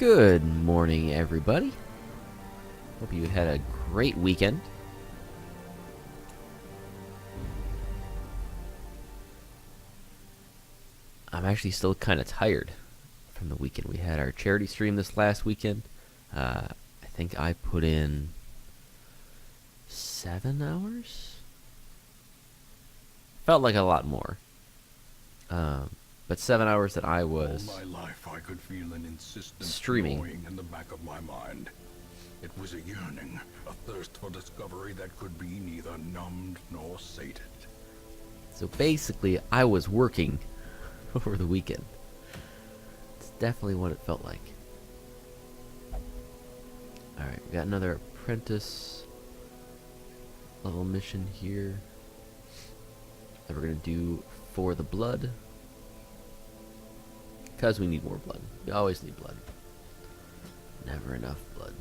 Good morning, everybody. Hope you had a great weekend. I'm actually still kind of tired from the weekend. We had our charity stream this last weekend. I think I put in 7 hours? Felt like a lot more. But 7 hours that I was All my life I could feel an insistent streaming gnawing in the back of my mind. It was a yearning, a thirst for discovery that could be neither numbed nor sated. So basically, I was working over the weekend. It's definitely what it felt like. Alright, we got another apprentice level mission here that we're going to do for the blood. Because we need more blood. We always need blood. Never enough blood.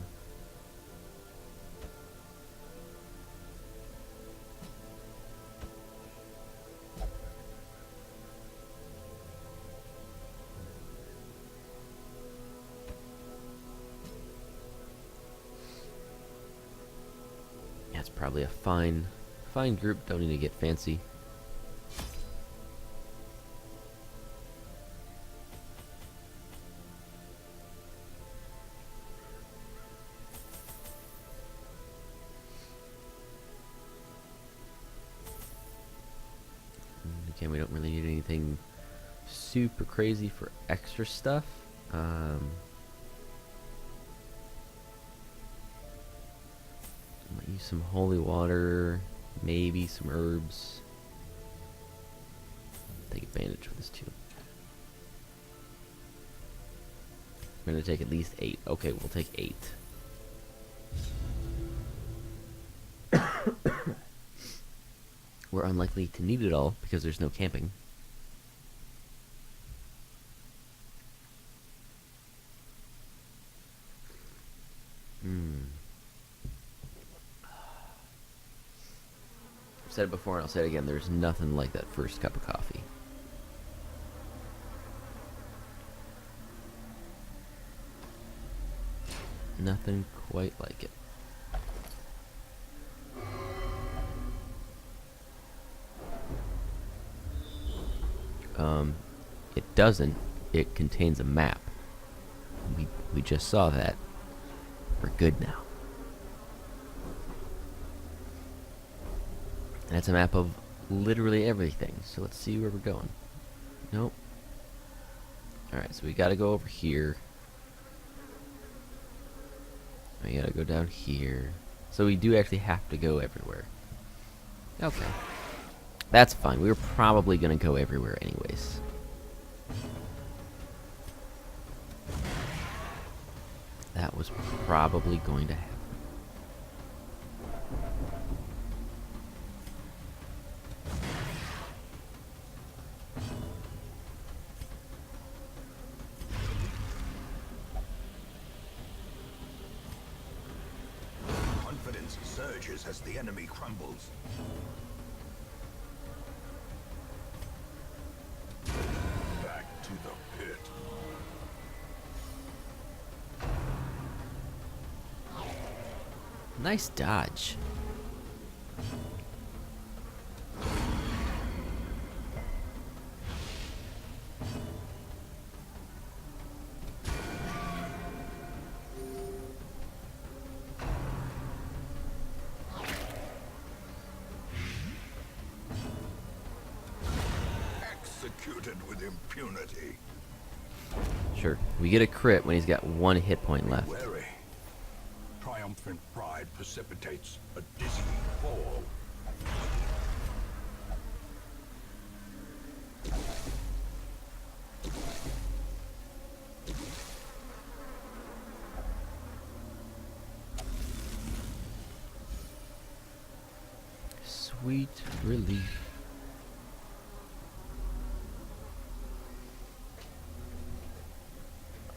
That's probably a fine group. Don't need to get fancy. Again, we don't really need anything super crazy for extra stuff. Might use some holy water, maybe some herbs. Take advantage of this too. I'm gonna take at least 8. Okay, we'll take 8. We're unlikely to need it all because there's no camping. I've said it before and I'll say it again, there's nothing like that first cup of coffee. Nothing quite like it. It doesn't. It contains a map. We just saw that. We're good now. And it's a map of literally everything. So let's see where we're going. Nope. Alright, so we gotta go over here. We gotta go down here. So we do actually have to go everywhere. Okay. That's fine. We were probably gonna go everywhere anyways. That was probably going to happen. Confidence surges as the enemy crumbles. Back to the pit. Nice dodge. Executed with impunity. Sure. We get a crit when he's got 1 hit point left. Wary. Triumphant pride precipitates a dizzying fall. Sweet relief.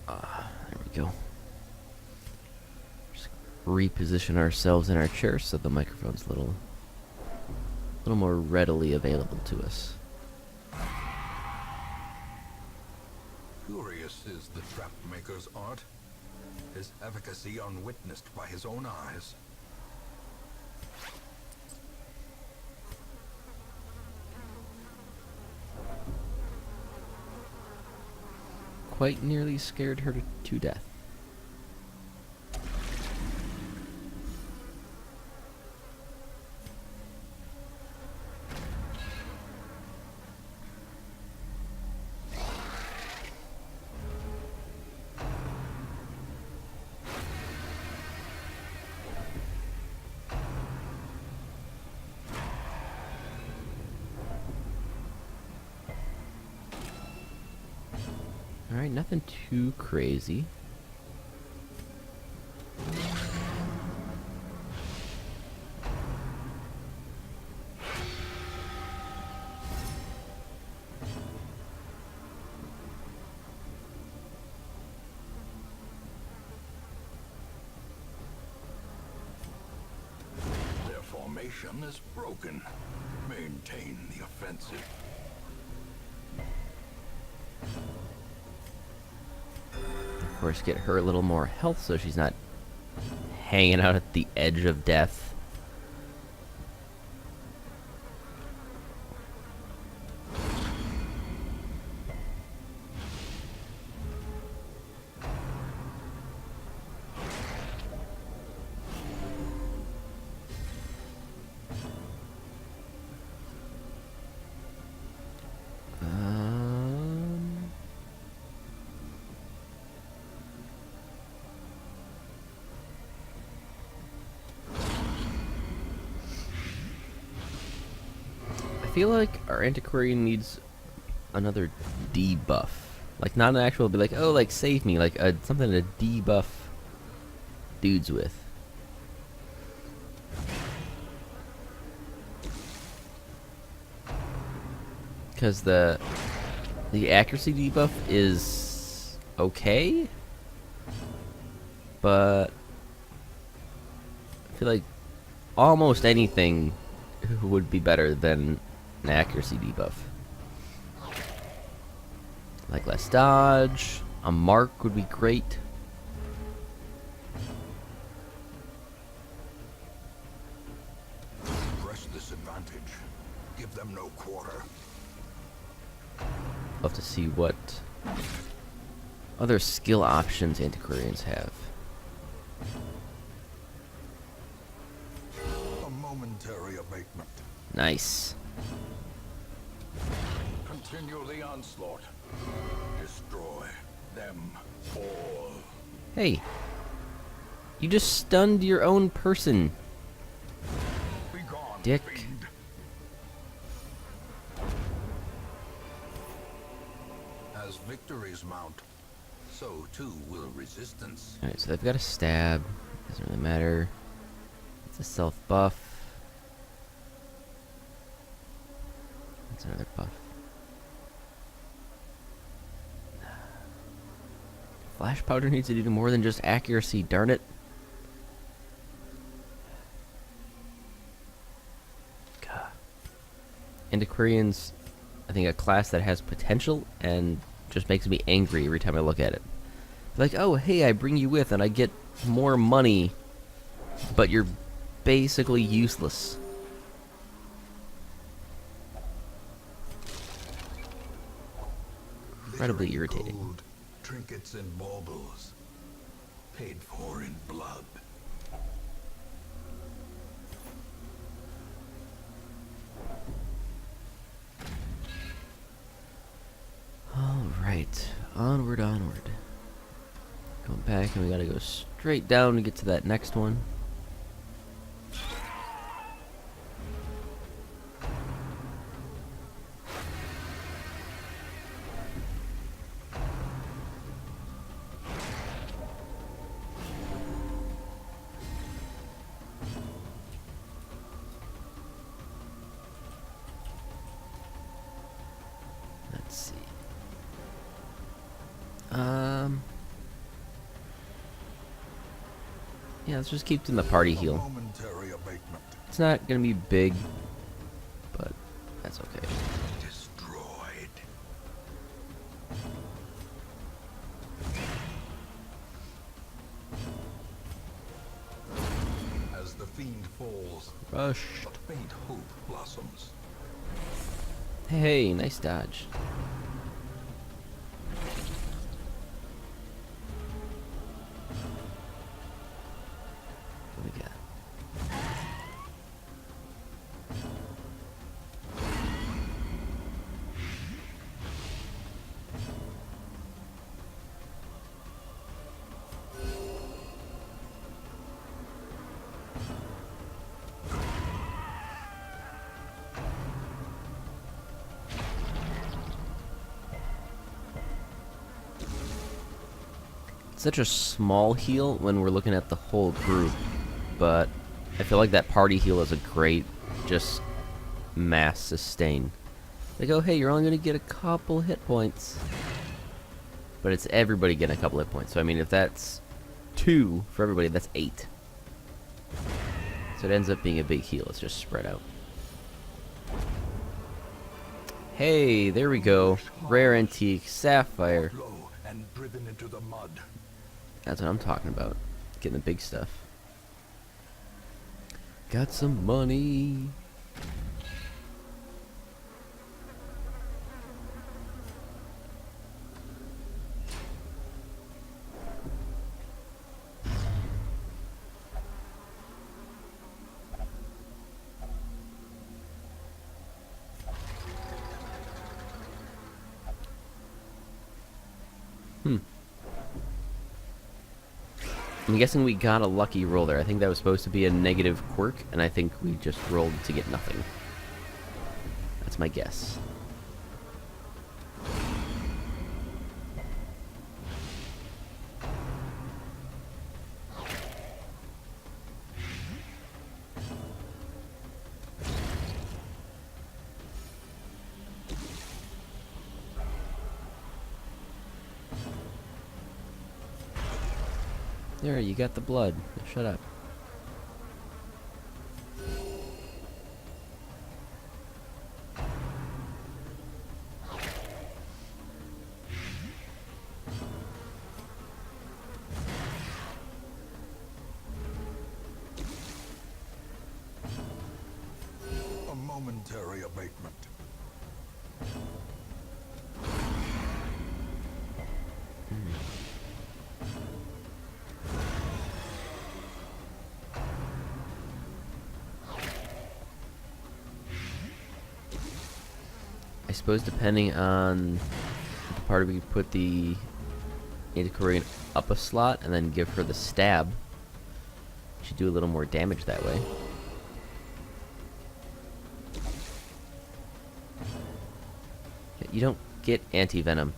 There we go. Just reposition ourselves in our chairs so the microphone's a little more readily available to us. Curious is the trap maker's art. his efficacy unwitnessed by his own eyes. Quite nearly scared her to death. Alright, nothing too crazy. Their formation is broken. Maintain the offensive. Of course, get her a little more health so she's not hanging out at the edge of death. I feel like our antiquarian needs another debuff. Like, not an actual, be like, oh, like, save me. Like, something to debuff dudes with. Because the accuracy debuff is okay, but I feel like almost anything would be better than an accuracy debuff. Like less dodge, a mark would be great. Press this advantage. Give them no quarter. Love to see what other skill options antiquarians have. A momentary abatement. Nice. Continue the onslaught. Destroy them all. Hey, you just stunned your own person, Be gone, dick. fiend. As victories mount, so too will resistance. Alright, so they've got a stab. Doesn't really matter. It's a self buff. That's another buff. Flash powder needs to do more than just accuracy, darn it. God. Antiquarians, I think, a class that has potential and just makes me angry every time I look at it. Like, oh, hey, I bring you with and I get more money, but you're basically useless. Incredibly Glittering irritating. gold, trinkets and baubles, paid for in blood. Alright, onward, onward. Going back, and we gotta go straight down to get to that next one. Let's see. Yeah, let's just keep doing the party A heal. momentary abatement. It's not gonna be big, but that's okay. Destroyed. fiend falls, Rush. but faint hope blossoms. Hey, nice dodge. What we got? Such a small heal when we're looking at the whole group, but I feel like that party heal is a great just mass sustain. Like, oh hey, you're only gonna get a couple hit points, but it's everybody getting a couple hit points. So I mean, if that's 2 for everybody, that's 8. So it ends up being a big heal. It's just spread out. Hey, there we go. Rare antique sapphire. Low and driven into the mud. That's what I'm talking about. Getting the big stuff. Got some money. I'm guessing we got a lucky roll there. I think that was supposed to be a negative quirk, and I think we just rolled to get nothing. That's my guess. There, you got the blood. Shut up. A momentary abatement. I suppose depending on the part we put the Antiquarian up a slot and then give her the stab. Should do a little more damage that way. You don't get anti-venom.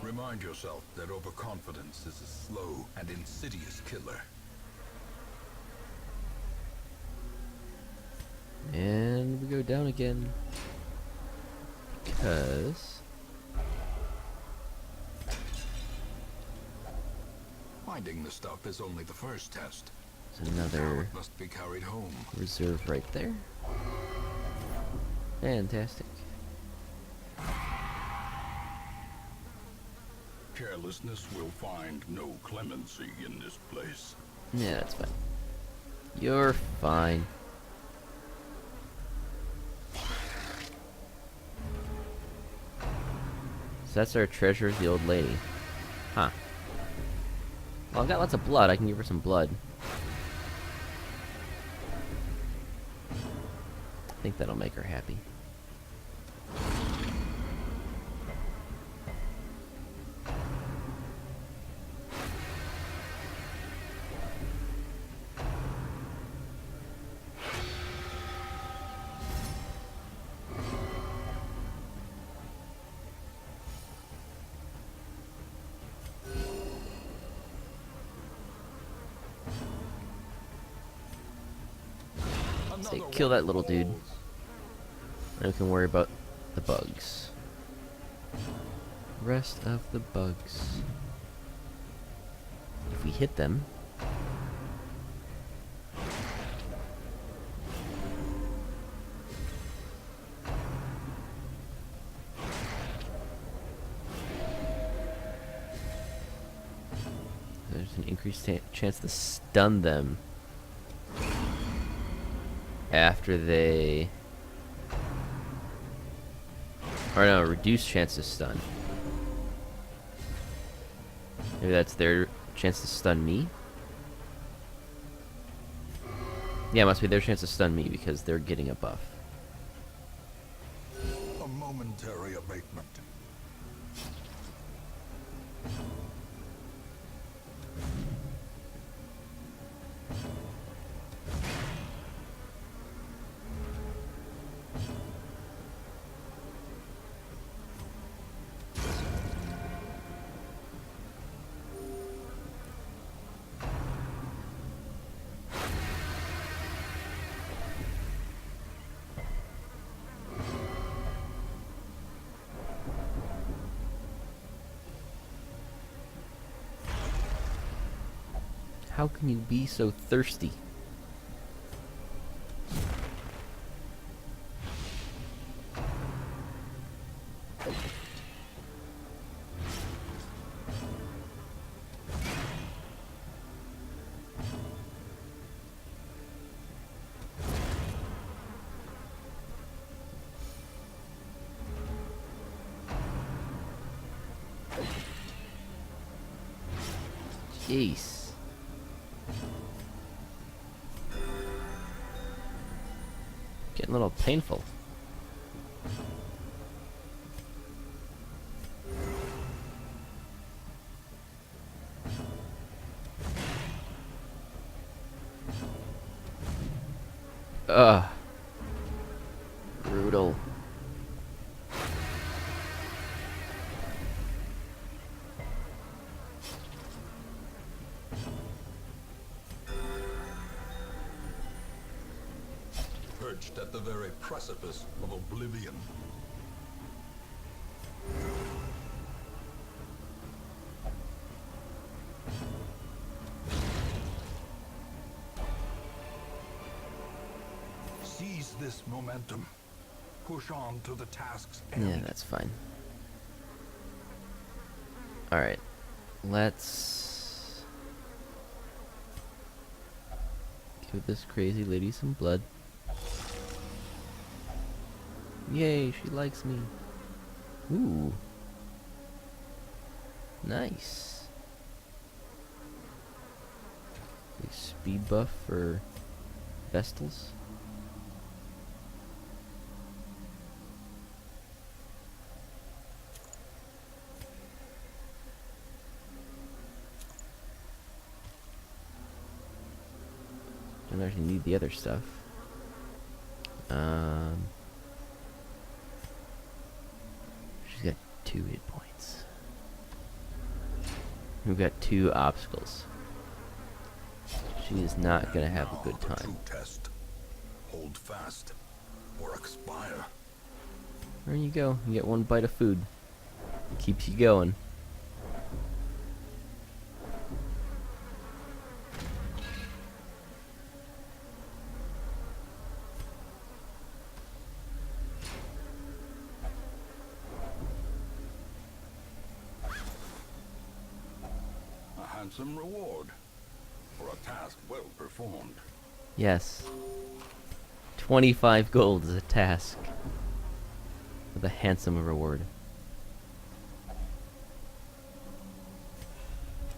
Remind yourself that overconfidence is a slow and insidious killer. And we go down again. Because... Finding the stuff is only the first test. there's Now another it must be carried home. reserve right there. Fantastic. Carelessness will find no clemency in this place. Yeah, that's fine. You're fine. So that's our treasure, the old lady. Huh. Well, I've got lots of blood. I can give her some blood. I think that'll make her happy. Say, kill that little dude. And we can worry about the bugs. Rest of the bugs. If we hit them... There's an increased chance to stun them after they... Or no, reduced chance to stun. Maybe that's their chance to stun me? Yeah, it must be their chance to stun me because they're getting a buff. A momentary abatement. How can you be so thirsty? Jeez. Getting a little painful. Ugh. Brutal. Perched at the very precipice of oblivion. Seize this momentum. Push on to the task's end. Yeah, that's fine. Alright. Let's give this crazy lady some blood. Yay, she likes me. Ooh. Nice. Big speed buff for Vestals. Don't actually need the other stuff. She's got 2 hit points. We've got 2 obstacles. She is not gonna have a good Now the time. true test. Hold fast or expire. There you go. You get 1 bite of food. Keeps you going. A handsome reward for a task well performed. Yes. 25 gold is a task. With a handsome reward.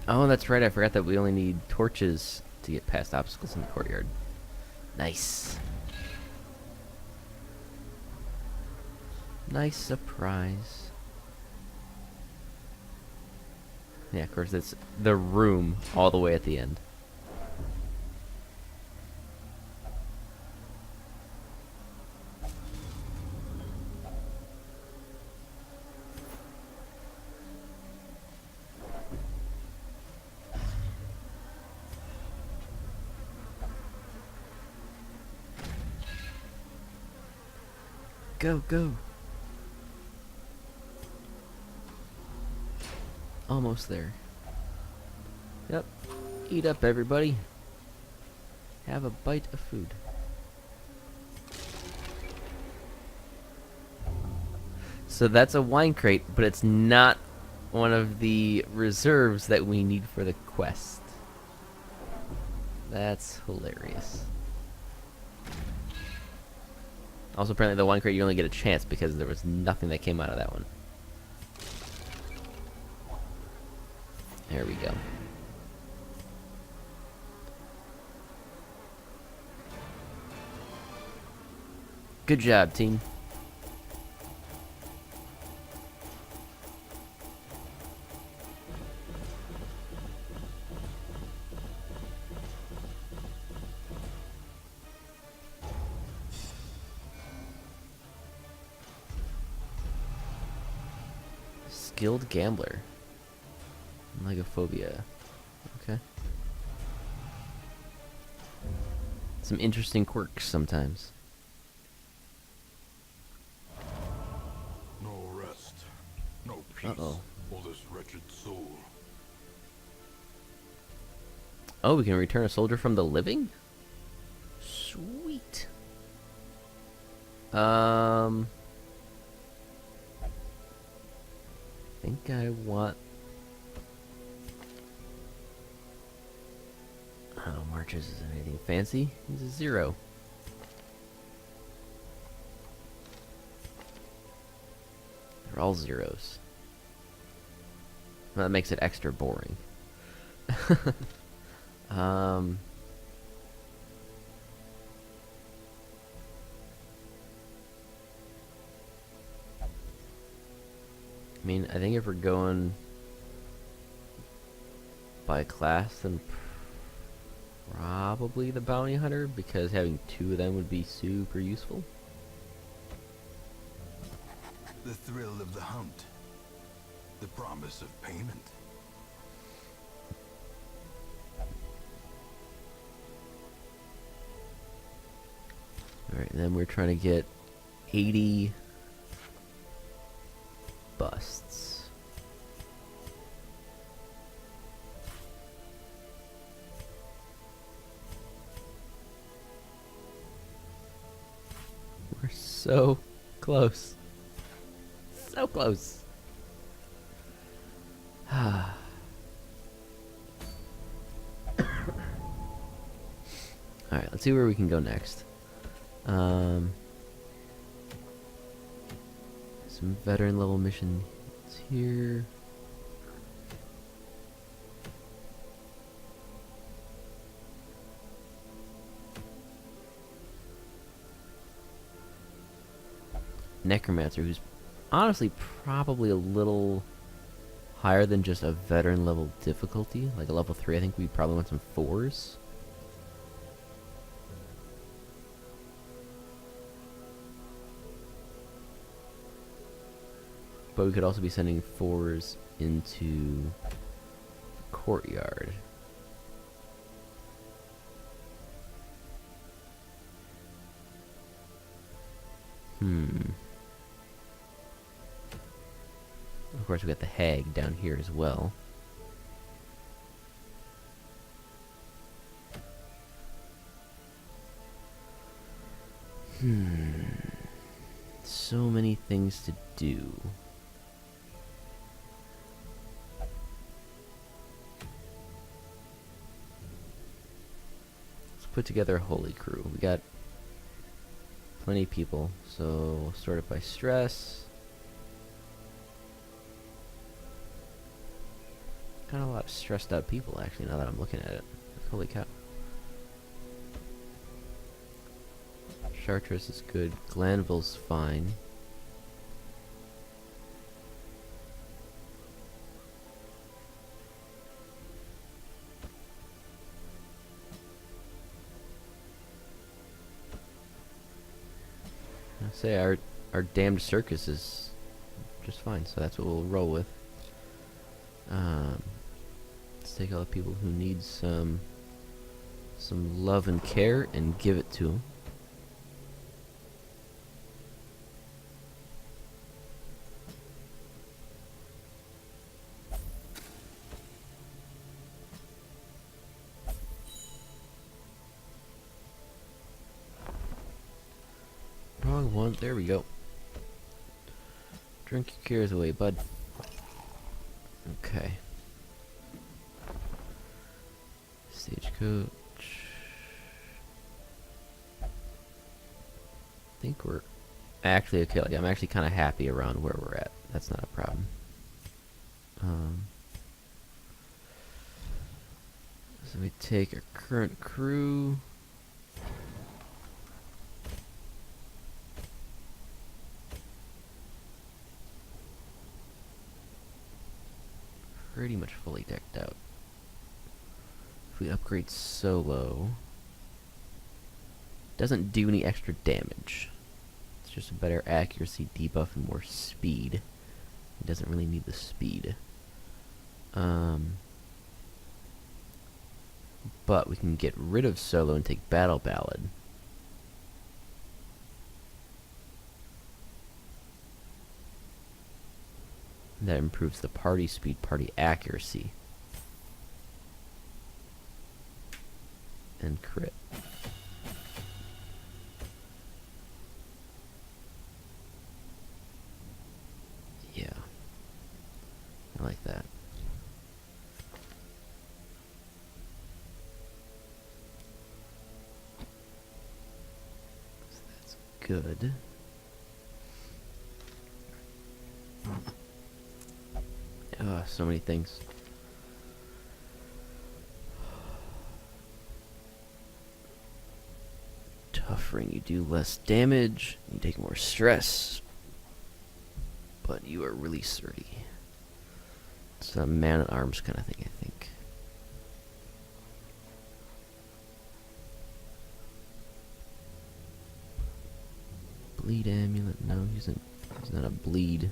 Oh, that's right. I forgot that we only need torches to get past obstacles in the courtyard. Nice. Nice surprise. Yeah, of course, it's the room all the way at the end. Go, go. Almost there. Yep. Eat up, everybody. Have a bite of food. So that's a wine crate, but it's not one of the reserves that we need for the quest. That's hilarious. Also, apparently the one crate you only get a chance because there was nothing that came out of that one. There we go. Good job, team. Skilled gambler. Legophobia. Okay. Some interesting quirks sometimes. No rest, no peace Uh-oh. for this wretched soul. Oh, we can return a soldier from the living? Sweet. I think I want... Oh, Marches isn't anything fancy. He's a 0. They're all 0s. Well, that makes it extra boring. I mean, I think if we're going by class, then probably the bounty hunter, because having 2 of them would be super useful. The thrill of the hunt. The promise of payment. Alright, then we're trying to get 80 busts. We're so close. So close. Alright, let's see where we can go next. Some veteran level missions here. Necromancer, who's honestly probably a little higher than just a veteran level difficulty. Like a level 3, I think we probably want some 4s. But we could also be sending 4s into the courtyard. Of course, we got the hag down here as well. So many things to do. Let's put together a holy crew. We got plenty of people, so we'll sort it by stress. Kind of a lot of stressed out people, actually, now that I'm looking at it. Holy cow. Chartres is good. Glanville's fine. I say our damned circus is just fine, so that's what we'll roll with. Let's take all the people who need some love and care and give it to them. Wrong one. There we go. Drink your cares away, bud. Okay. Stagecoach. think we're actually okay. Like, I'm actually kind of happy around where we're at. That's not a problem. So we take our current crew. Pretty much fully decked out. If we upgrade solo, doesn't do any extra damage. It's just a better accuracy debuff and more speed. It doesn't really need the speed. But we can get rid of solo and take battle ballad. That improves the party speed, party accuracy, and crit. Yeah, I like that. So that's good. So many things. Tough ring, you do less damage, you take more stress, but you are really sturdy. It's a man-at-arms kind of thing, I think. Bleed amulet, no, he's not a bleed.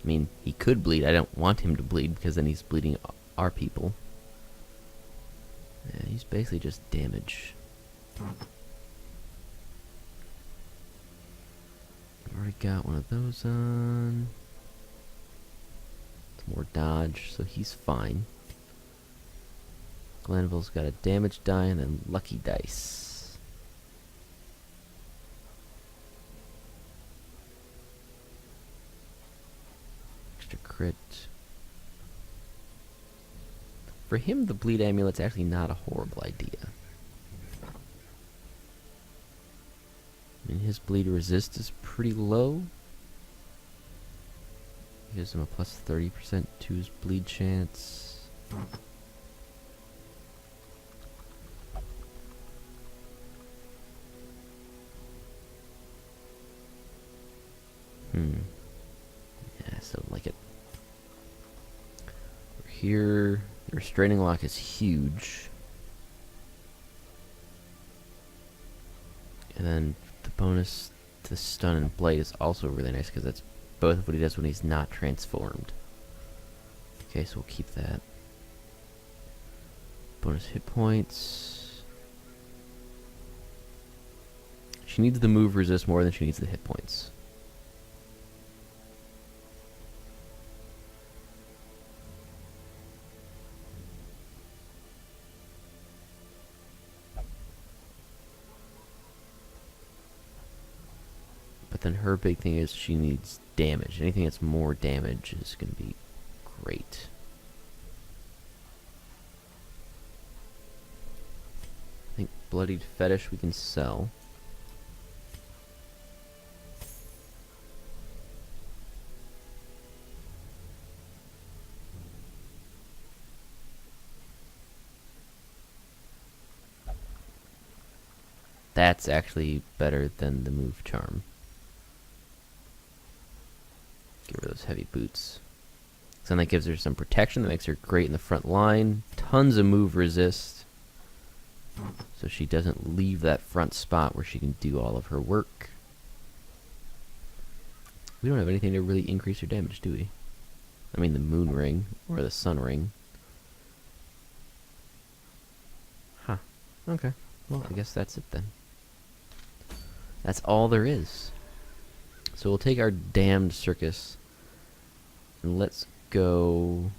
I mean, he could bleed. I don't want him to bleed because then he's bleeding our people. Yeah, he's basically just damage. Already got one of those on. It's more dodge, so he's fine. Glanville's got a damage die and then lucky dice. Crit. For him, the bleed amulet's actually not a horrible idea. I mean, his bleed resist is pretty low. Gives him a plus 30% to his bleed chance. Yeah, I still don't like it. Here, the restraining lock is huge. And then the bonus to stun and blight is also really nice because that's both of what he does when he's not transformed. Okay, so we'll keep that. Bonus hit points. She needs the move resist more than she needs the hit points. But then her big thing is she needs damage. Anything that's more damage is going to be great. I think Bloodied Fetish we can sell. That's actually better than the move charm. Give her those heavy boots. So then that gives her some protection that makes her great in the front line. Tons of move resist. So she doesn't leave that front spot where she can do all of her work. We don't have anything to really increase her damage, do we? I mean the moon ring or the sun ring. Huh. Okay. Well, I guess that's it then. That's all there is. So we'll take our damned circus and let's go.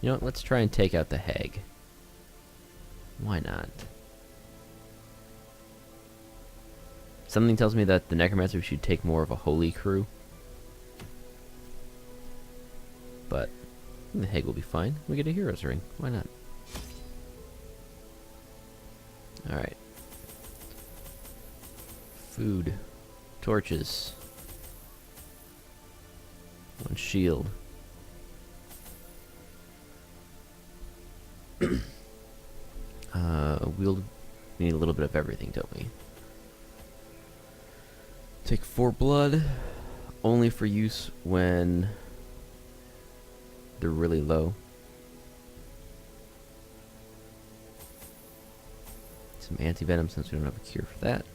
You know what? Let's try and take out the hag. Why not? Something tells me that the necromancer should take more of a holy crew. but the Hague will be fine. We get a hero's ring. Why not? Alright. Food. Torches. One shield. We'll need a little bit of everything, don't we? Take 4 blood, only for use when they're really low. Some anti-venom since we don't have a cure for that.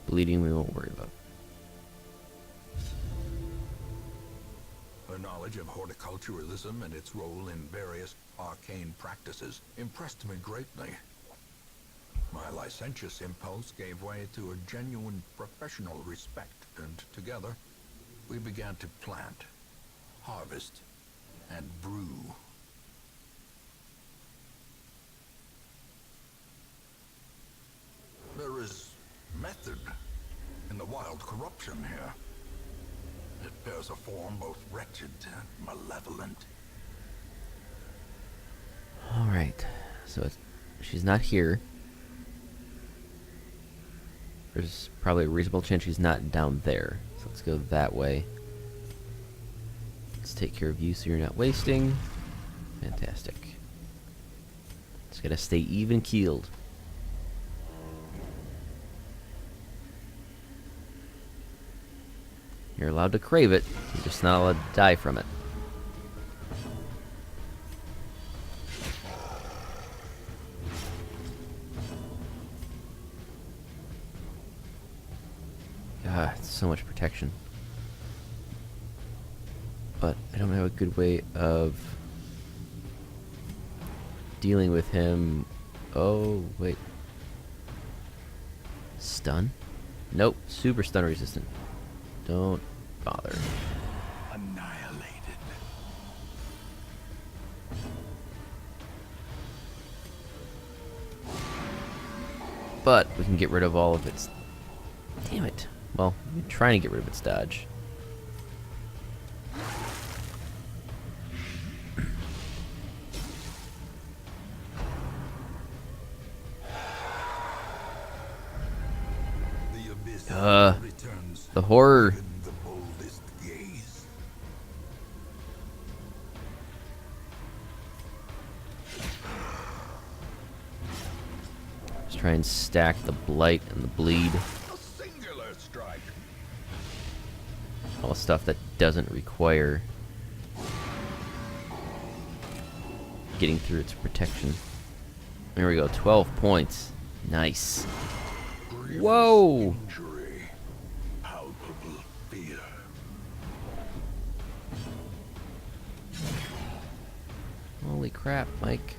Bleeding we won't worry about. Her knowledge of horticulturalism and its role in various arcane practices impressed me greatly. My licentious impulse gave way to a genuine professional respect, and together we began to plant, harvest, and brew. There is method in the wild corruption here. It bears a form both wretched and malevolent. Alright, so she's not here. There's probably a reasonable chance she's not down there. So let's go that way. Let's take care of you so you're not wasting. Fantastic. Just gotta stay even keeled. You're allowed to crave it, you're just not allowed to die from it. God, it's so much protection. But I don't have a good way of dealing with him. Oh, wait. Stun? Nope, super stun resistant. Don't bother. Annihilated. But we can get rid of all of its... Damn it. Well, we're trying to get rid of its dodge. The abyss returns The horror. in the boldest gaze. Let's try and stack the blight and the bleed. A singular strike. All stuff that doesn't require getting through its protection. There we go, 12 points. Nice. Grievous Whoa! injury, palpable fear. Holy crap, Mike.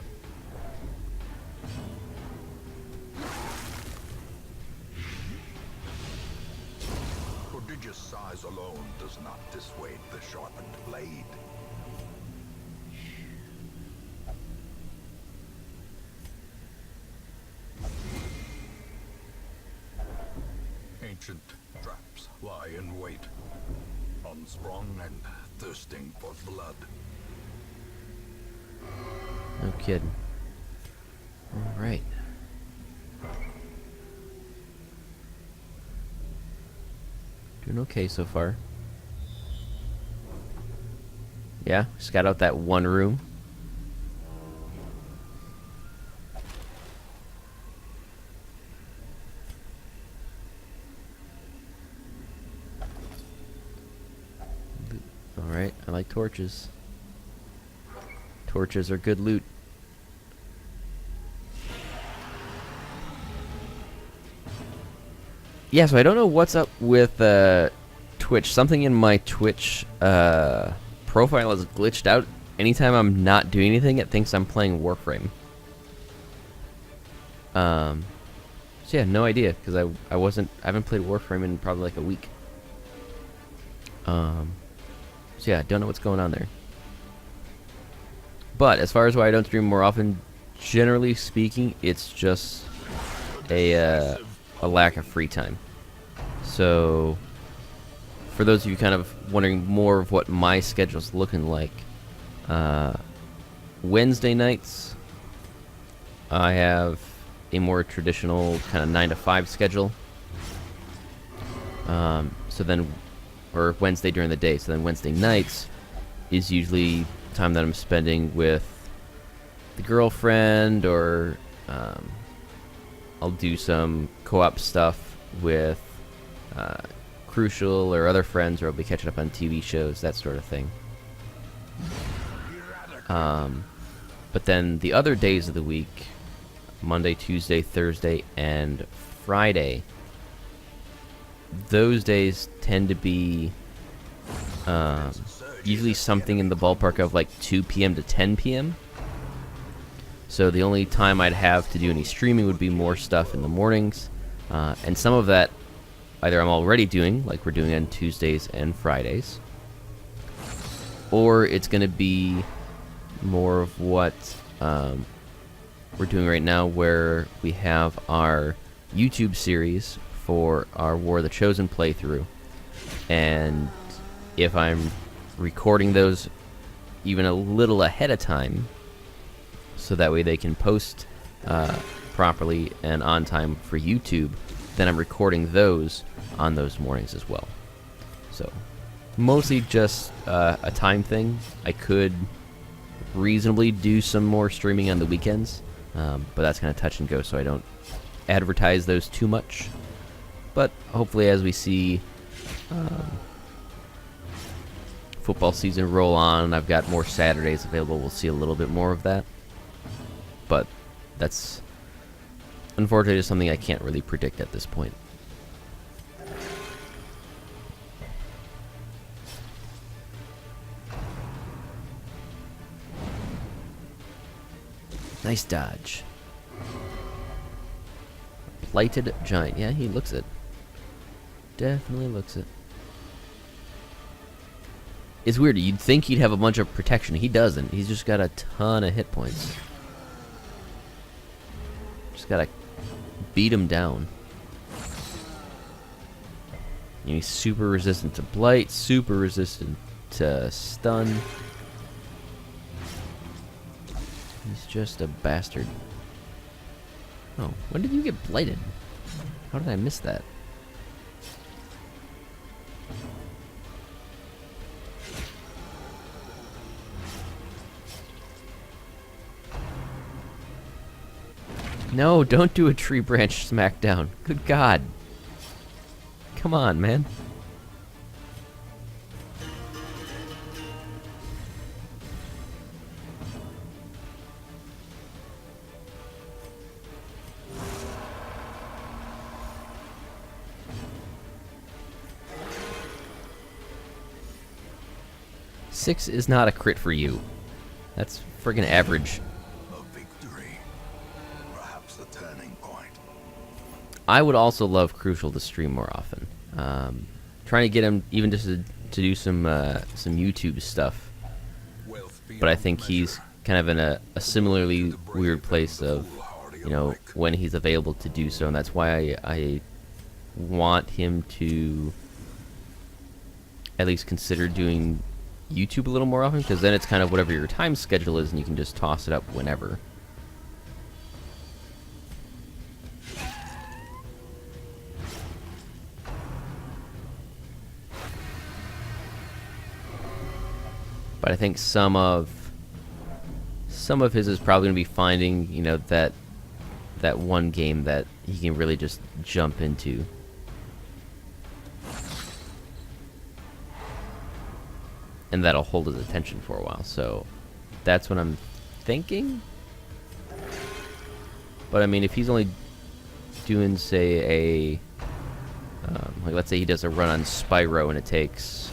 Prodigious size alone does not dissuade the sharpened blade. Ancient traps lie in wait, unsprung and thirsting for blood. No kidding. Alright. Doing okay so far. Yeah, just got out that one room. Alright, I like torches. Torches are good loot. Yeah, so I don't know what's up with Twitch. Something in my Twitch profile is glitched out. Anytime I'm not doing anything, it thinks I'm playing Warframe. So yeah, no idea, because I haven't played Warframe in probably like a week. So yeah, don't know what's going on there. But as far as why I don't stream more often, generally speaking, it's just a lack of free time. So for those of you kind of wondering more of what my schedule's looking like, Wednesday nights, I have a more traditional kind of 9 to 5 schedule. So then, or Wednesday during the day. So then Wednesday nights is usually time that I'm spending with the girlfriend, or I'll do some co-op stuff with Crucial or other friends, or I'll be catching up on TV shows, that sort of thing. But then the other days of the week, Monday, Tuesday, Thursday, and Friday, those days tend to be usually something in the ballpark of like 2 p.m. to 10 p.m. So the only time I'd have to do any streaming would be more stuff in the mornings. And some of that either I'm already doing, like we're doing on Tuesdays and Fridays, or it's going to be more of what we're doing right now, where we have our YouTube series for our War of the Chosen playthrough. And if I'm recording those even a little ahead of time, so that way they can post properly and on time for YouTube, then I'm recording those on those mornings as well. So mostly just a time thing. I could reasonably do some more streaming on the weekends, but that's kind of touch and go, so I don't advertise those too much. But hopefully as we see football season roll on and I've got more Saturdays available, we'll see a little bit more of that. But that's unfortunately just something I can't really predict at this point. Nice dodge. Blighted giant. Yeah, he looks it. Definitely looks it. It's weird. You'd think he'd have a bunch of protection. He doesn't. He's just got a ton of hit points. Just gotta beat him down. And he's super resistant to blight, super resistant to stun. He's just a bastard. Oh, when did you get blighted? How did I miss that? No, don't do a tree branch smackdown. Good God. Come on, man. Six is not a crit for you. That's friggin' average. A victory. Perhaps a turning point. I would also love Crucial to stream more often. Trying to get him even just to do some YouTube stuff. But I think he's kind of in a similarly weird place of, you know, when he's available to do so, and that's why I want him to at least consider doing YouTube a little more often, because then it's kind of whatever your time schedule is and you can just toss it up whenever. But I think some of his is probably going to be finding, you know, that one game that he can really just jump into. And that'll hold his attention for a while. So that's what I'm thinking. But I mean, if he's only doing, say, a like, let's say he does a run on Spyro and it takes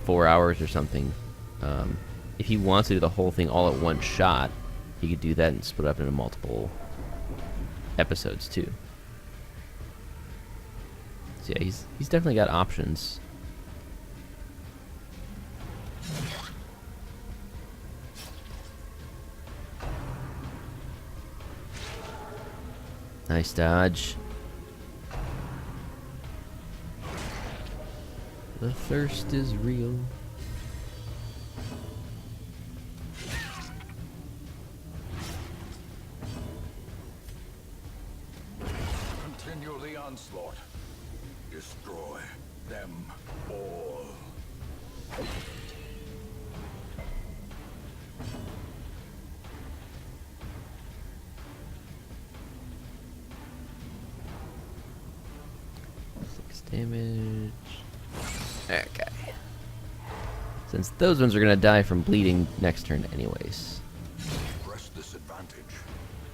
4 hours or something. If he wants to do the whole thing all at one shot, he could do that and split up into multiple episodes too. So yeah, he's definitely got options. Nice dodge. The thirst is real. Continue the onslaught. Destroy them all. Damage. Okay. Since those ones are gonna die from bleeding next turn anyways. Press this advantage.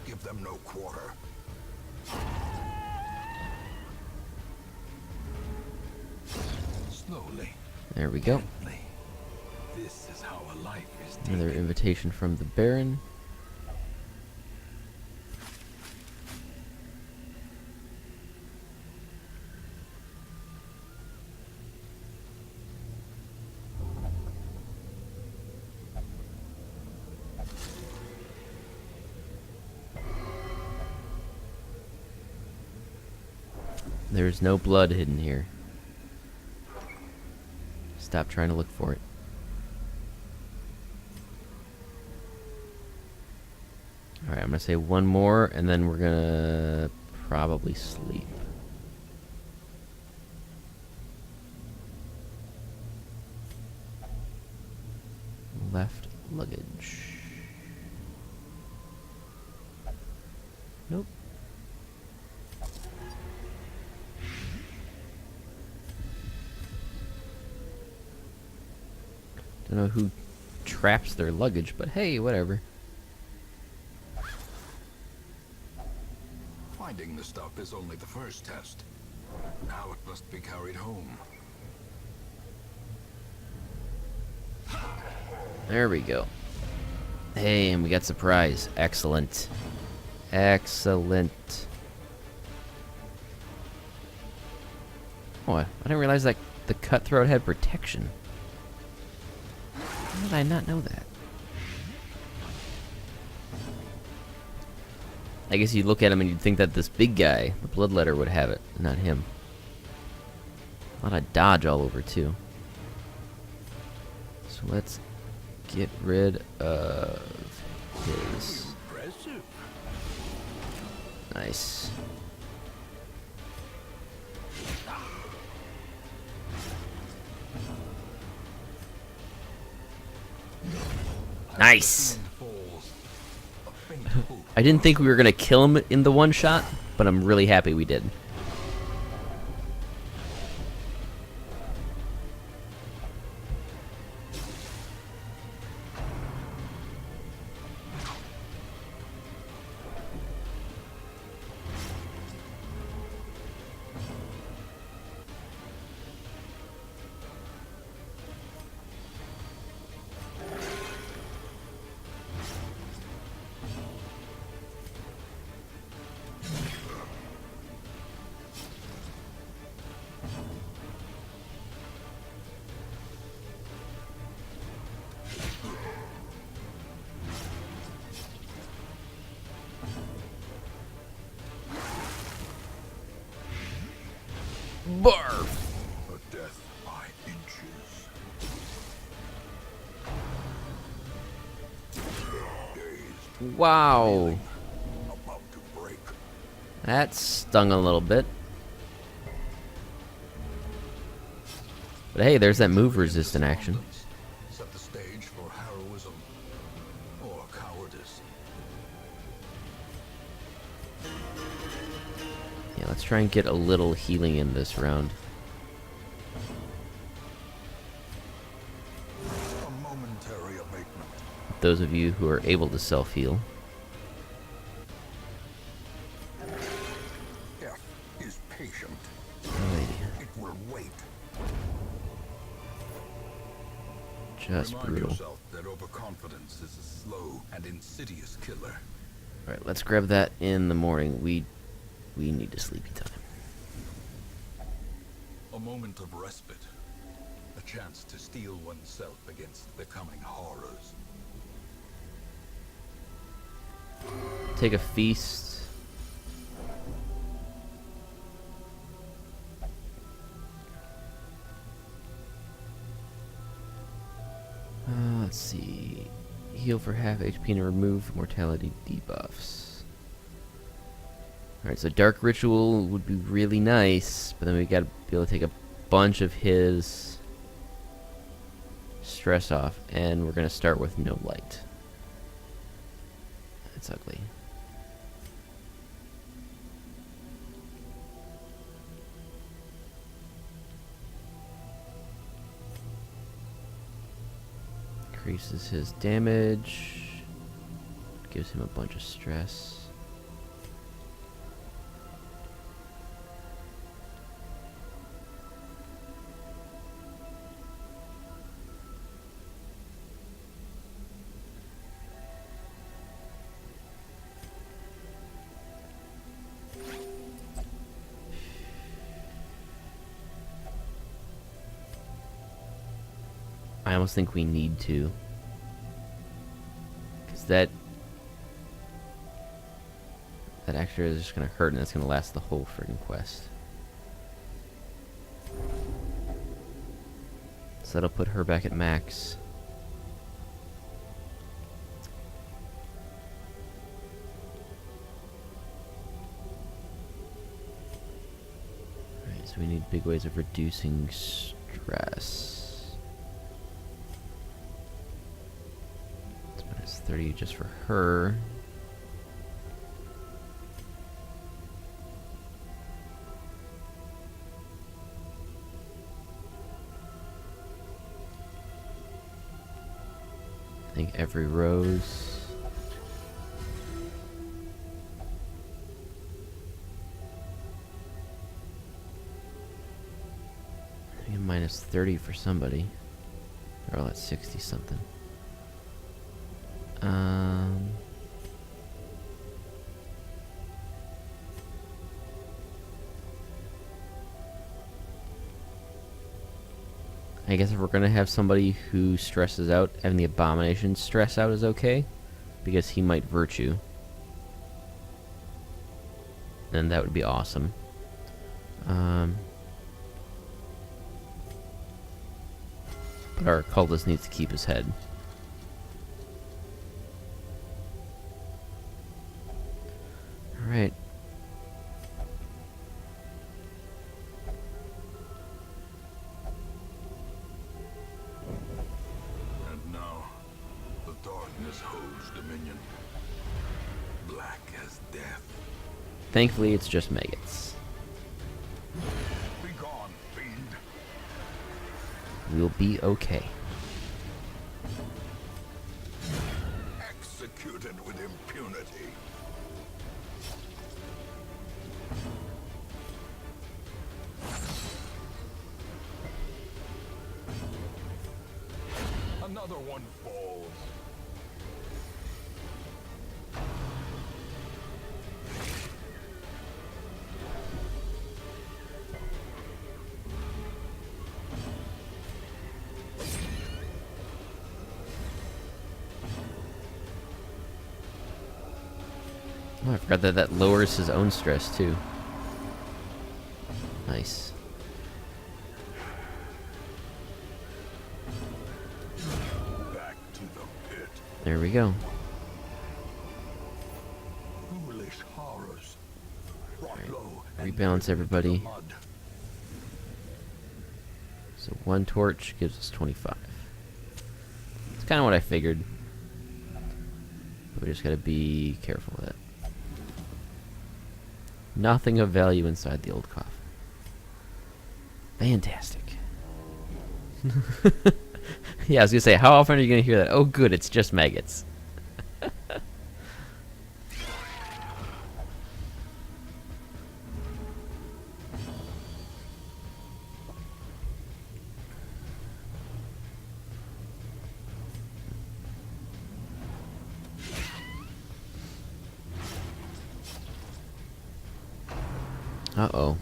Give them no quarter. Slowly. There we go. Gently. This is how a life is Another taken. invitation from the Baron. There's no blood hidden here. Stop trying to look for it. Alright, I'm gonna say one more, and then we're gonna probably sleep. Left luggage. Nope. Don't know who traps their luggage, but hey, whatever. Finding the stuff is only the first test. Now it must be carried home. There we go. Hey, and we got surprise. Excellent. Excellent. Oh, I didn't realize that the cutthroat had protection. How did I not know that? I guess you'd look at him and you'd think that this big guy, the bloodletter, would have it, not him. A lot of dodge all over, too. So let's get rid of his. Impressive. Nice. Nice! Falls. A faint hope. I didn't think we were gonna kill him in the one shot, but I'm really happy we did. Barf! A death by inches. Dazed, Wow. about to break. That stung a little bit. But hey, there's that move resistant action. Set the stage for heroism or cowardice. Yeah, let's try and get a little healing in this round. A momentary abatement. Those of you who are able to self-heal. Death is patient. Alrighty. It will wait. Just Remind brutal. yourself that overconfidence is a slow and insidious killer. Alright, let's grab that in the morning. We need a sleepy time. A moment of respite. A chance to steel oneself against the coming horrors. Take a feast. Let's see. Heal for half HP and remove mortality debuffs. Alright, so Dark Ritual would be really nice, but then we gotta be able to take a bunch of his stress off, and we're gonna start with no light. That's ugly. Increases his damage. Gives him a bunch of stress. I almost think we need to. Because that extra is just going to hurt, and it's going to last the whole friggin' quest. So that'll put her back at max. Alright, so we need big ways of reducing stress. 30 just for her. I think every rose. I think minus 30 for somebody. Or that's 60 something. I guess if we're gonna have somebody who stresses out, having the abomination stress out is okay, because he might virtue. Then that would be awesome. But our cultist needs to keep his head. Alright. And now, the darkness holds dominion. Black as death. Thankfully, it's just maggots. Be gone, fiend. We'll be okay. Executed with impunity. Another one falls. Oh, I forgot that lowers his own stress too. Nice. Back to the pit. There we go. Foolish horrors. Brought low and Rebalance everybody. mud. So one torch gives us 25. It's kind of what I figured. But we just gotta be careful with it. Nothing of value inside the old coffin. Fantastic. Yeah, I was gonna say, how often are you gonna hear that? Oh good, it's just maggots. Uh-oh.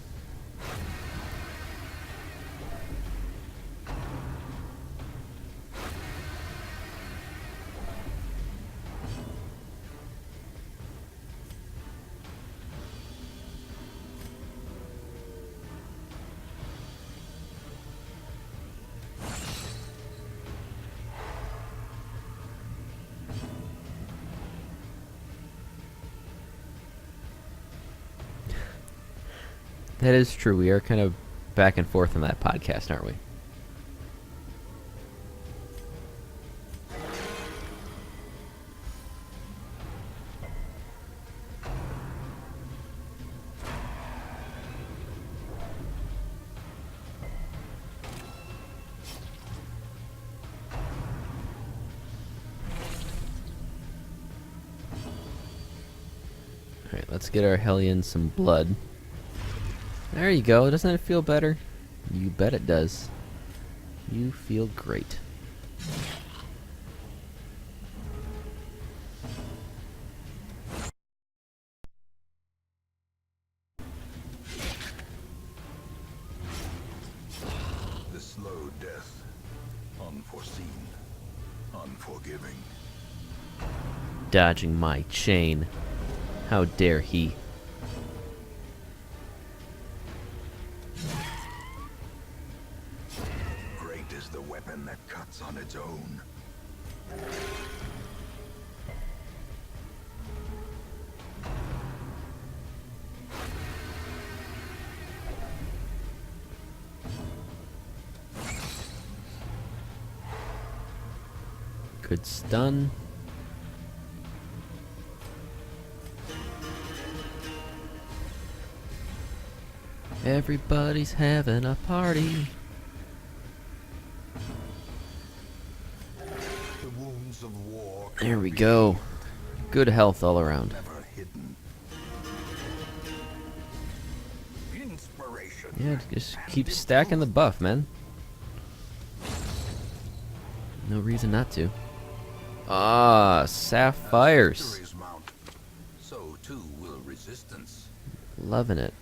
That is true. We are kind of back and forth in that podcast, aren't we? Alright, let's get our Hellion some blood. There you go. Doesn't it feel better? You bet it does. You feel great. The slow death. Unforeseen. Unforgiving. Dodging my chain. How dare he? Great is the weapon that cuts on its own. Good stun. Everybody's having a party. The wounds of war. There we go. Good health all around. Never hidden. Inspiration. Yeah, just keep stacking the buff, man. No reason not to. Ah, sapphires. Victories mount. So too will resistance. Loving it.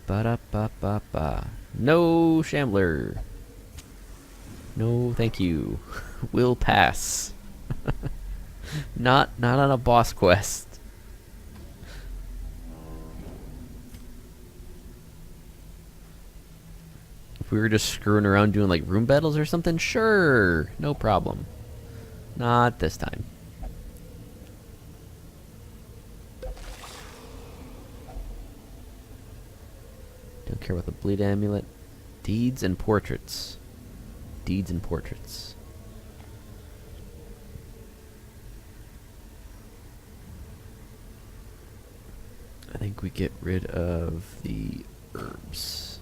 Ba-da-ba-ba-ba. No Shambler. No, thank you. We'll pass. Not on a boss quest. If we were just screwing around doing like room battles or something, sure, no problem. Not this time. Don't care about the bleed amulet. Deeds and portraits. Deeds and portraits. I think we get rid of the herbs.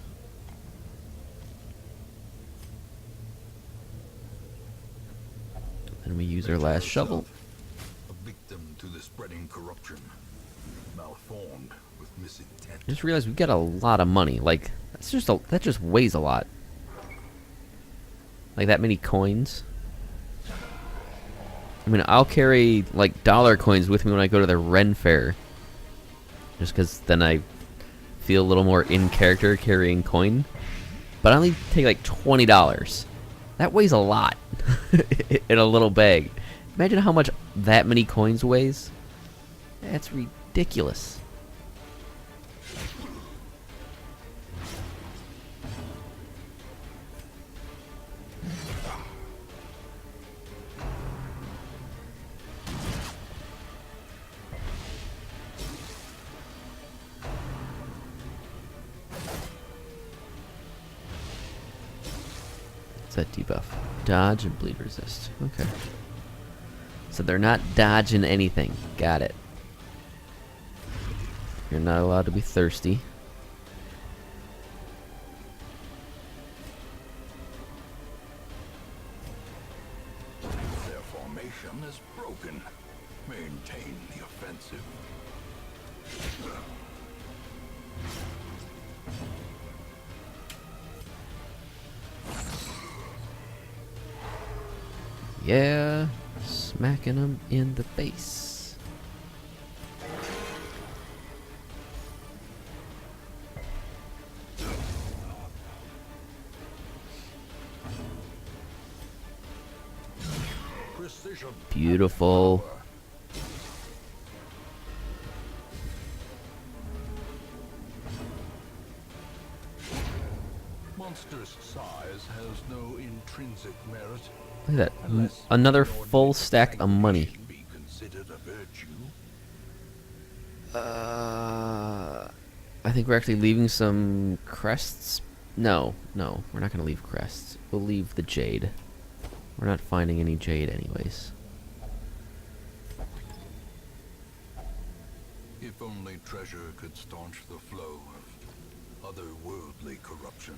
Then we use our last shovel. A victim to the spreading corruption. Malformed with misintent. I just realized we've got a lot of money. Like that just weighs a lot. Like that many coins. I mean, I'll carry like dollar coins with me when I go to the Ren Fair. Just because then I feel a little more in character carrying coin. But I only take like $20. That weighs a lot in a little bag. Imagine how much that many coins weighs. That's ridiculous. That debuff. Dodge and bleed resist. Okay. So they're not dodging anything. Got it. You're not allowed to be thirsty. Their formation is broken. Maintain the offensive. Yeah. Smacking them in the face. Precision. Beautiful. Monster's size has no intrinsic merit. Look at that. Unless Another your full stack of money. sanctification be considered a virtue. I think we're actually leaving some crests. No, no, we're not going to leave crests. We'll leave the jade. We're not finding any jade anyways. If only treasure could staunch the flow of otherworldly corruption.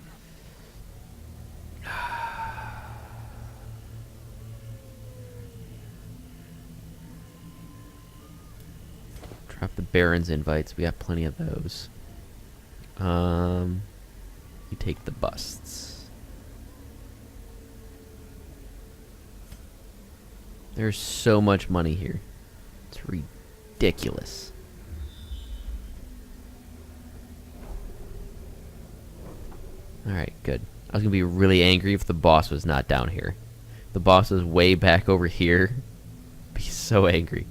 Drop the Baron's invites. We got plenty of those. You take the busts. There's so much money here. It's ridiculous. Alright, good. I was gonna be really angry if the boss was not down here. If the boss was way back over here. I'd be so angry.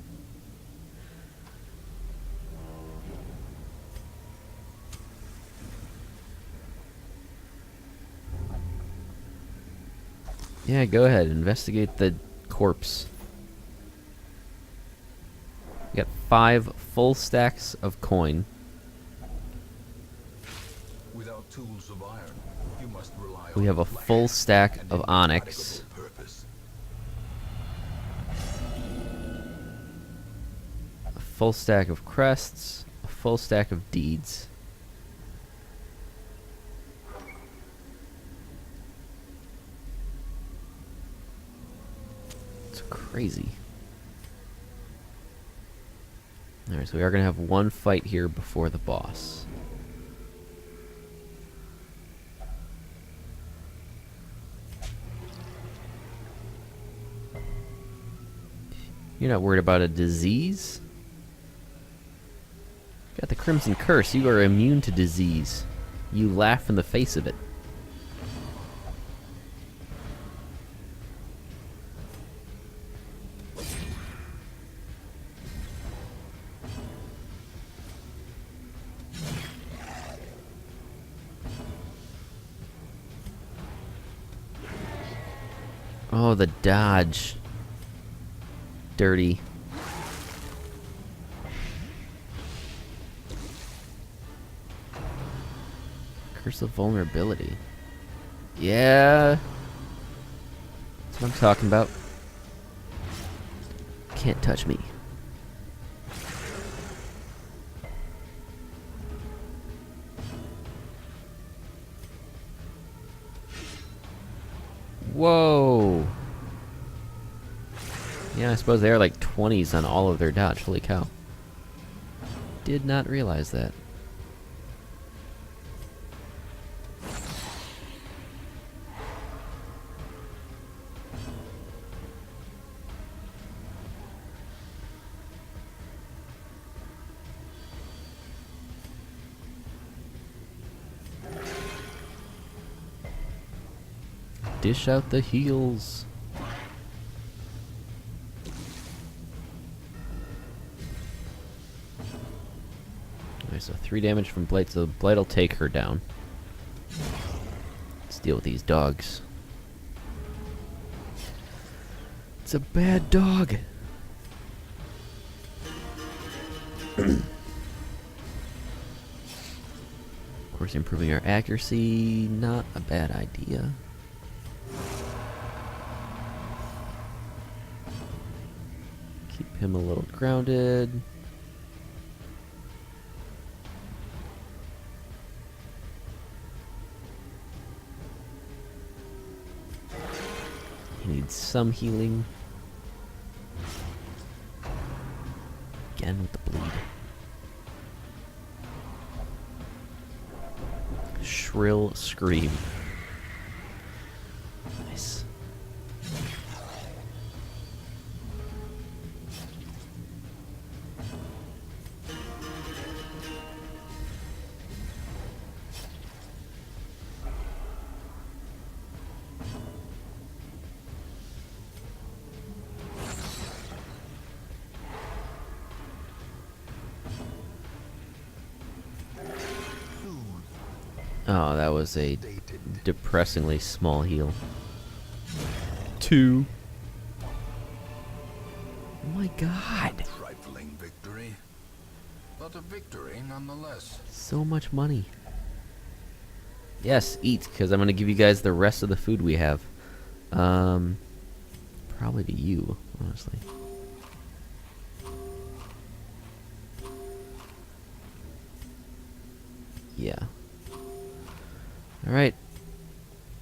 Yeah, go ahead. Investigate the corpse. We got 5 full stacks of coin. Without tools of iron, you must rely We on have a flesh full stack and of onyx. indefatigable purpose. A full stack of crests. A full stack of deeds. It's crazy. Alright, so we are going to have one fight here before the boss. You're not worried about a disease? Got the Crimson Curse. You are immune to disease. You laugh in the face of it. Oh, the dodge. Dirty. Curse of vulnerability. Yeah. That's what I'm talking about. Can't touch me. Whoa. Yeah, I suppose they are like 20s on all of their dodge. Holy cow. Did not realize that. Dish out the heals. Okay, so 3 damage from Blight, so Blight will take her down. Let's deal with these dogs. It's a bad dog. Of course, improving our accuracy, not a bad idea. Keep him a little grounded. He needs some healing. Again with the bleed. Shrill scream. Nice. Oh, that was a depressingly small heal. 2. Oh my god. Trifling victory. A but a victory nonetheless. So much money. Yes, eat, because I'm going to give you guys the rest of the food we have. Probably to you, honestly. Yeah. Alright.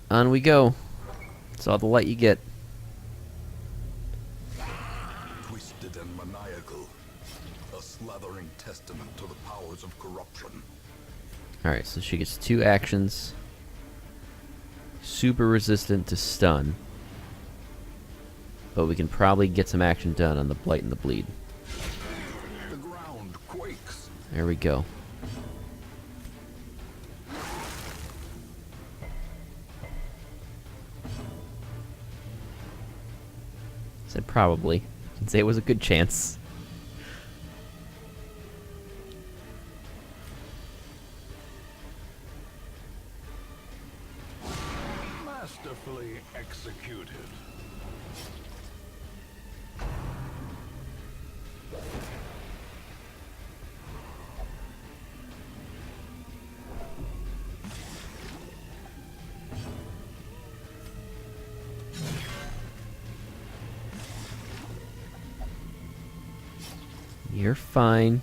On we go. That's all the light you get. Twisted and maniacal. A slathering testament to the powers of corruption. Alright, so she gets 2 actions. Super resistant to stun. But we can probably get some action done on the Blight and the Bleed. The ground quakes. There we go. Said probably. You can say it was a good chance. Masterfully executed. You're fine.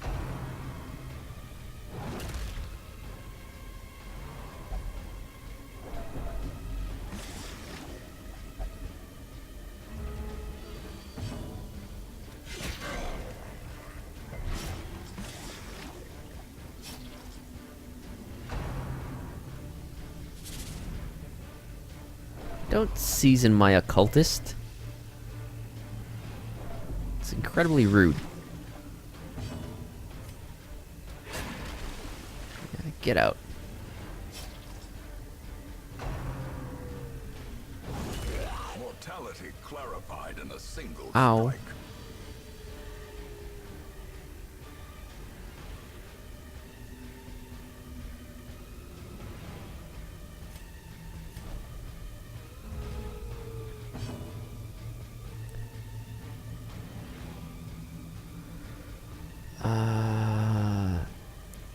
Don't season my occultist. It's incredibly rude. Yeah, get out. Mortality clarified in a single Ow. strike.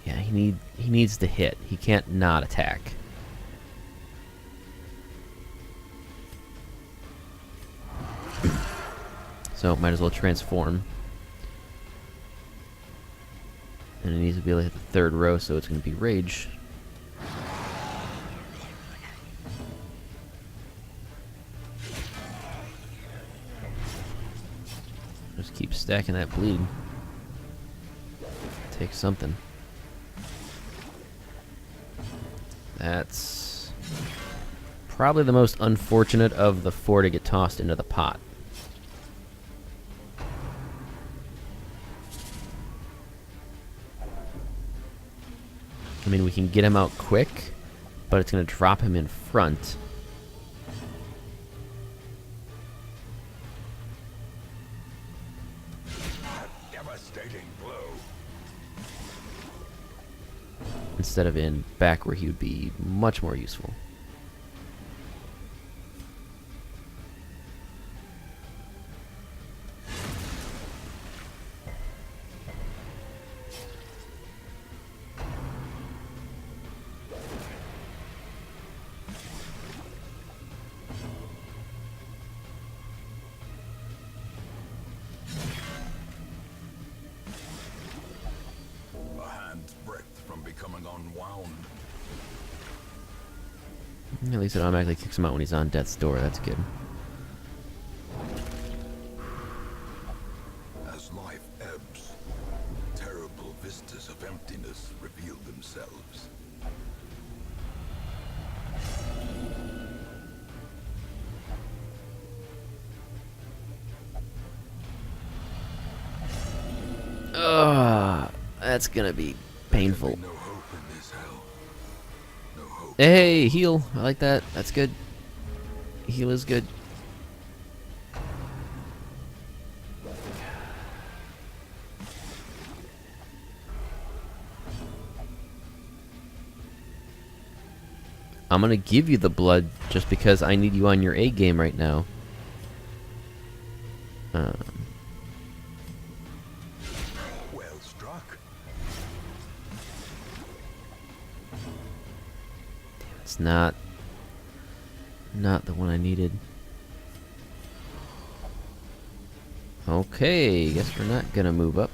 Yeah, he needs to hit. He can't not attack. So might as well transform. And it needs to be able to hit the 3rd row, so it's going to be rage. Just keep stacking that bleed. Take something. That's probably the most unfortunate of the 4 to get tossed into the pot. I mean, we can get him out quick, but it's going to drop him in front. A devastating blow. Instead of in back where he would be much more useful. A hand's breadth from becoming unwound. At least it automatically kicks him out when he's on death's door. That's good. As life ebbs, terrible vistas of emptiness reveal themselves. Ugh, that's gonna be painful. No hope in this hell. No hope. Hey, heal. I like that. That's good. Heal is good. I'm gonna give you the blood just because I need you on your A game right now. Well struck. That's not the one I needed. Okay, guess we're not gonna move up.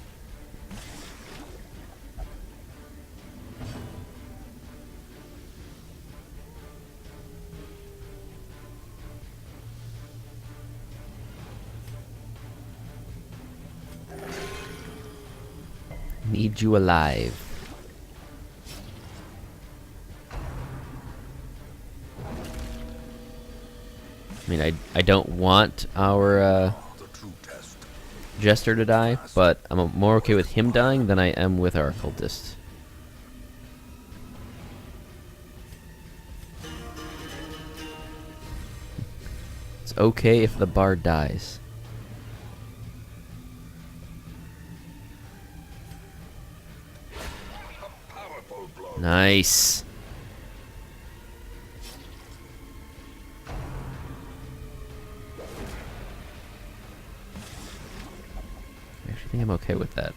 Need you alive. I mean, I don't want our The true test. Jester to die, but I'm more okay with him dying than I am with our cultist. It's okay if the bard dies. Powerful blow. Nice. I actually think I'm okay with that.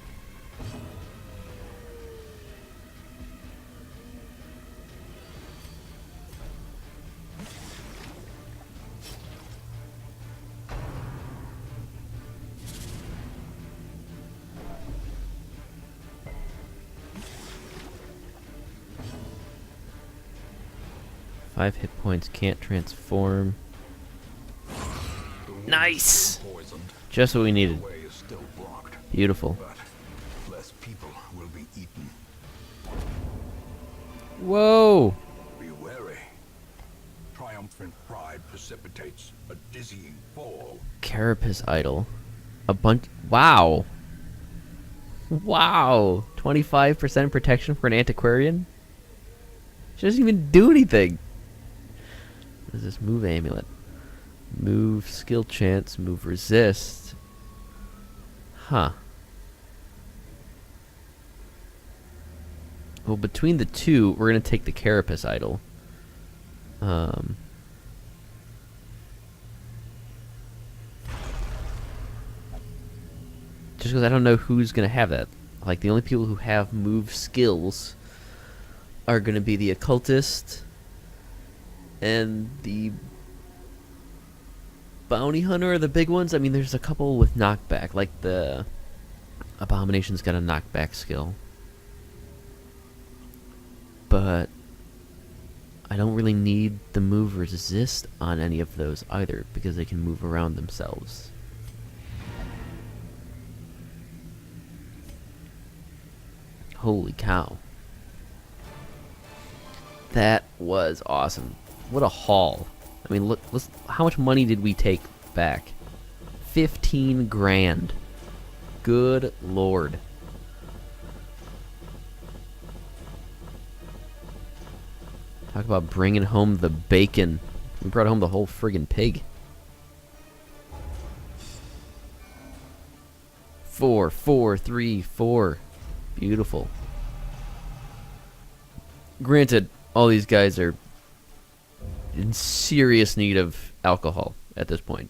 Five hit points, can't transform. Nice! Poisoned. Just what we needed. The way is still blocked, Beautiful. but less people will be eaten. Whoa! Be wary. Triumphant pride precipitates a dizzying fall. Carapace idol. A bunch. Wow! Wow! 25% protection for an antiquarian? She doesn't even do anything! What is this? Move amulet. Move skill chance, move resist. Huh. Well, between the two, we're gonna take the Carapace idol. Just because I don't know who's gonna have that. Like, the only people who have move skills are gonna be the occultist and the bounty hunter are the big ones. I mean, there's a couple with knockback, like the Abomination's got a knockback skill. But I don't really need the move resist on any of those either, because they can move around themselves. Holy cow. That was awesome. What a haul. I mean, look, how much money did we take back? 15 grand. Good lord. Talk about bringing home the bacon. We brought home the whole friggin' pig. 4, 4, 3, 4. Beautiful. Granted, all these guys are in serious need of alcohol at this point.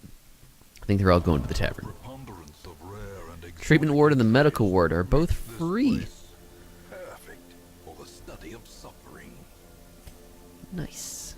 I think they're all going to the tavern. Preponderance of rare and Treatment exotic ward and the medical ingredients ward are both make this free. place perfect for the study of suffering. Nice.